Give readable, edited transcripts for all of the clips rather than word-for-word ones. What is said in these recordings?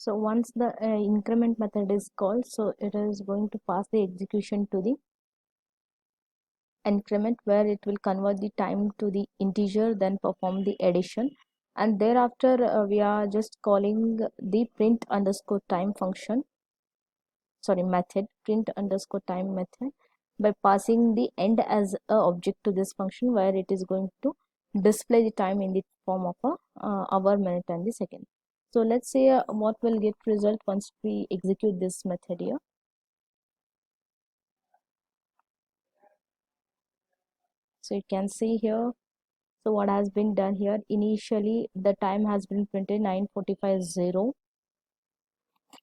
So once the increment method is called, so it is going to pass the execution to the increment, where it will convert the time to the integer, then perform the addition, and thereafter we are just calling the print underscore time function, sorry, method, print underscore time method, by passing the end as a object to this function, where it is going to display the time in the form of a hour, minute and the second. So let's see what will get result once we execute this method here. So you can see here, so what has been done here, initially the time has been printed 9:45:0,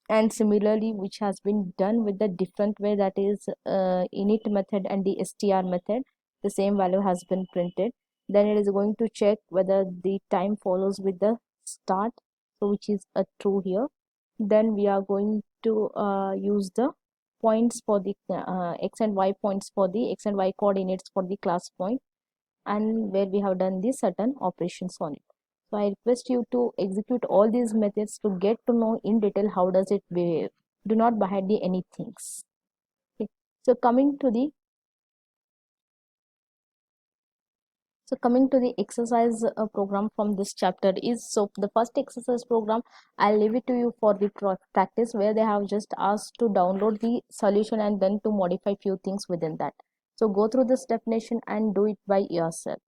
and similarly which has been done with the different way, that is init method and the str method, the same value has been printed. Then it is going to check whether the time follows with the start, so which is a true here. Then we are going to use the points for the x and y points for the x and y coordinates for the class point, and where we have done the certain operations on it. So I request you to execute all these methods to get to know in detail how does it behave. Do not behind the any things. Okay. So coming to the exercise program from this chapter is, so the first exercise program I'll leave it to you for the practice, where they have just asked to download the solution and then to modify few things within that. So go through this definition and do it by yourself.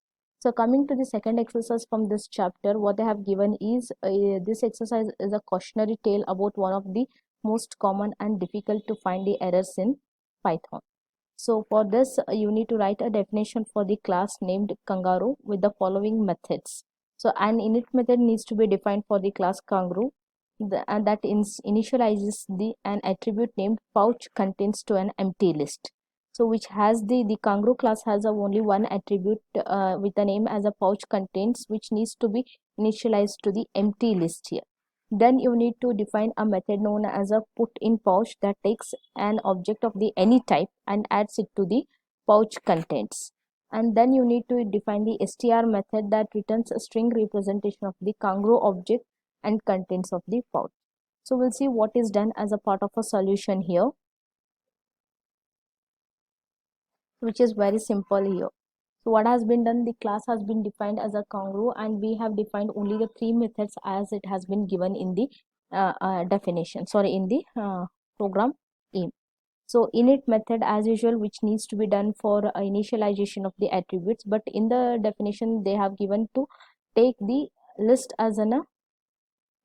So coming to the second exercise from this chapter, what they have given is this exercise is a cautionary tale about one of the most common and difficult to find the errors in Python. So for this, you need to write a definition for the class named kangaroo with the following methods. So an init method needs to be defined for the class kangaroo, and that initializes an attribute named pouch contains to an empty list. So which has the kangaroo class has only one attribute with the name as a pouch contains, which needs to be initialized to the empty list here. Then you need to define a method known as a put in pouch that takes an object of the any type and adds it to the pouch contents. And then you need to define the str method that returns a string representation of the kangaroo object and contents of the pouch. So we'll see what is done as a part of a solution here, which is very simple here. So what has been done, the class has been defined as a kangaroo, and we have defined only the three methods as it has been given in the definition, sorry, in the program aim. So init method as usual, which needs to be done for initialization of the attributes, but in the definition they have given to take the list as an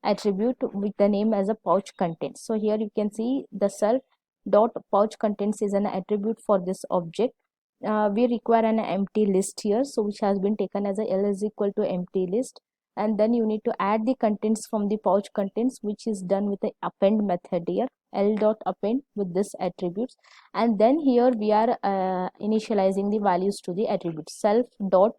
attribute with the name as a pouch contents. So here you can see the self dot pouch contents is an attribute for this object. We require an empty list here, so which has been taken as a L is equal to empty list, and then you need to add the contents from the pouch contents, which is done with the append method here, L dot append with this attributes, and then here we are initializing the values to the attribute. Self dot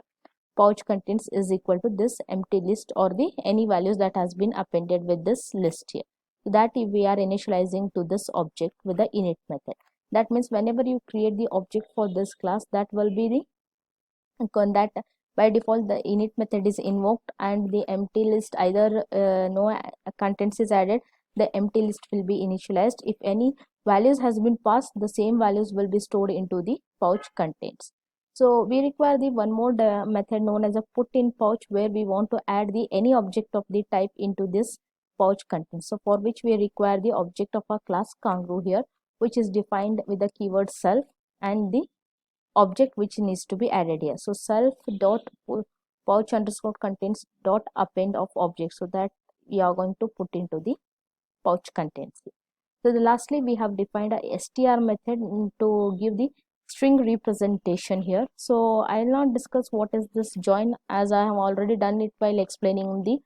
pouch contents is equal to this empty list or the any values that has been appended with this list here. So that we are initializing to this object with the init method. That means whenever you create the object for this class, that will be the that by default the init method is invoked, and the empty list either no contents is added, the empty list will be initialized. If any values has been passed, the same values will be stored into the pouch contents. So we require the one more method known as a put in pouch, where we want to add the any object of the type into this pouch content. So for which we require the object of our class kangaroo here, which is defined with the keyword self and the object which needs to be added here. So self dot pouch underscore contents dot append of object, so that we are going to put into the pouch contents. So the lastly we have defined a str method to give the string representation here. So I will not discuss what is this join, as I have already done it while explaining the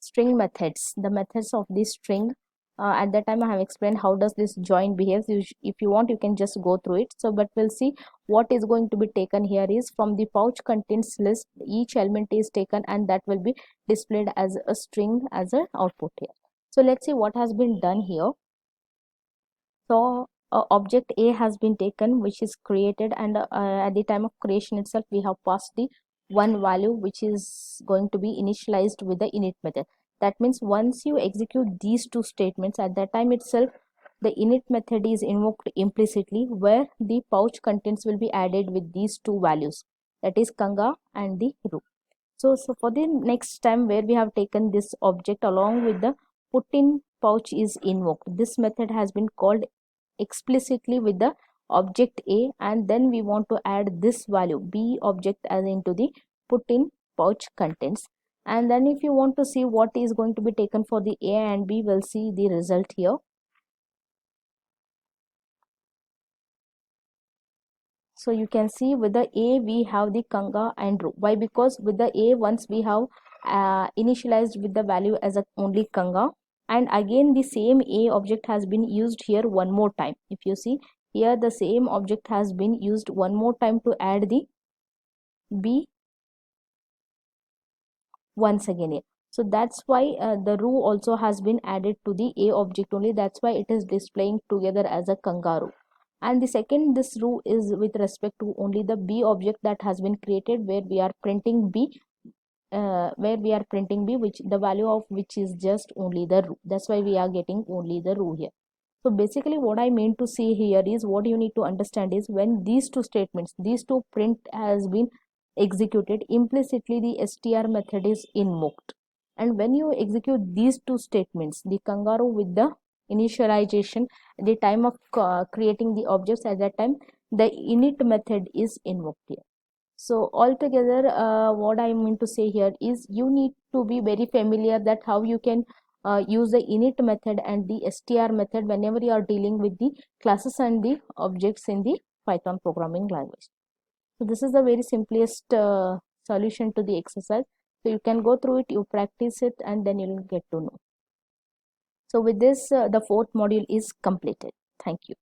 string methods, the methods of this string. At that time I have explained how does this join behaves. If you want, you can just go through it. So but we'll see what is going to be taken here is from the pouch contents list, each element is taken and that will be displayed as a string as an output here. So let's see what has been done here. So object A has been taken, which is created, and at the time of creation itself we have passed the one value which is going to be initialized with the init method. That means once you execute these two statements, at that time itself the init method is invoked implicitly, where the pouch contents will be added with these two values, that is kanga and the ru. So for the next time where we have taken this object along with the put in pouch is invoked, this method has been called explicitly with the object A, and then we want to add this value B object as into the put in pouch contents. And then if you want to see what is going to be taken for the A and B, we'll see the result here. So you can see with the A we have the kanga and ru. Why? Because with the A, once we have initialized with the value as a only kanga, and again the same A object has been used here one more time. If you see here, the same object has been used one more time to add the B once again here. So that's why the ru also has been added to the A object only. That's why it is displaying together as a kangaroo. And the second, this ru is with respect to only the B object that has been created, where we are printing B, which the value of which is just only the ru. That's why we are getting only the ru here. So basically what I mean to say here is, what you need to understand is, when these two statements, these two print has been executed, implicitly the str method is invoked. And when you execute these two statements, the kangaroo with the initialization, the time of creating the objects, at that time the init method is invoked here. So altogether, what I mean to say here is, you need to be very familiar that how you can use the init method and the str method whenever you are dealing with the classes and the objects in the Python programming language. So this is the very simplest solution to the exercise. So you can go through it, you practice it, and then you will get to know. So with this, the fourth module is completed. Thank you.